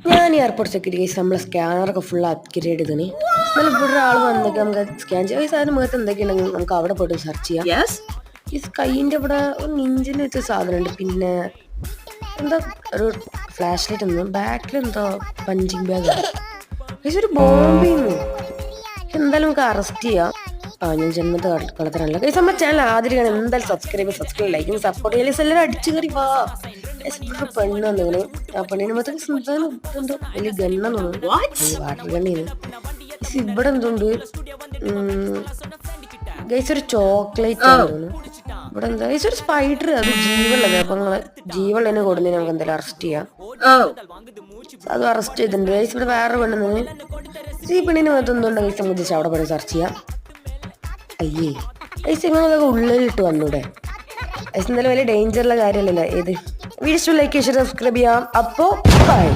ഞാൻ airport security case നമ്മളെ സ്കാനറൊക്കെ full upgrade ചെയ്തിന്. എന്നാലും ഇവിടെ ഒരാൾ വന്നിട്ട് നമുക്ക് സ്കാൻ ചെയ്യാം. ഈ സാധനം മുഖത്ത് എന്തൊക്കെയുണ്ടെങ്കിൽ നമുക്ക് അവിടെ പോയിട്ട് സെർച്ച് ചെയ്യാം. ഈ കൈയിൻ്റെ ഇവിടെ ഒരു നെഞ്ചിൻ്റെ വെച്ച സാധനമുണ്ട്. പിന്നെ എന്താ ഒരു ഫ്ലാഷ് ലൈറ്റ് ഒന്നും ബാക്കിൽ എന്തോ പഞ്ചിങ് ബാഗ് ഒരു ബോംബെന്ന്. എന്തായാലും നമുക്ക് അറസ്റ്റ് ചെയ്യാം. ഞാൻ ജന്മത്തെ കളത്തരല്ല കൈസ്. നമ്മുടെ ചാനൽ ആദ്യമാണ് എന്തായാലും സബ്സ്ക്രൈബ് ലൈക്കും സപ്പോർട്ട് ചെയ്യാൻ എല്ലാവരും അടിച്ചു കയറി വാ. പെണ്ണ് വന്നിങ്ങനെ ആ പെണ്ണിന് മൊത്തം എന്തോ വലിയ ഗണ്ണെന്ന് തോന്നുന്നു, വാട്ടർ ഗണ്ണിന്. ഇവിടെ എന്തുണ്ട് ഗൈസ്? ഒരു ചോക്ലേറ്റ് തോന്നുന്നു. ഇവിടെ എന്താ ഗൈസ്? ഒരു സ്പൈഡർ, അത് ജീവുള്ളത്. അപ്പൊ നിങ്ങള് ജീവുള്ളതിനെ കൊടുന്ന് നമുക്ക് എന്തായാലും അറസ്റ്റ് ചെയ്യാം. അത് അറസ്റ്റ് ചെയ്തിട്ടുണ്ട് ഗൈസ്. ഇവിടെ വേറെ പെണ്ണെന്ന് ഈ പെണ്ണിന് മൊത്തം എന്തുണ്ടോ ഗൈസ്? നമുക്ക് അവിടെ പോയി സെർച്ച് ചെയ്യാം. അയ്യേ ഗൈസ്, നിങ്ങളതൊക്കെ ഉള്ളിലിട്ട് വന്നൂടെ ഗൈസ്? എന്തായാലും വലിയ ഡേഞ്ചറുള്ള കാര്യമല്ലല്ലോ. ഏത് വീഡിയോ ലൈക്ക് സബ്സ്ക്രൈബ് ചെയ്യാം. അപ്പോൾ ബൈ.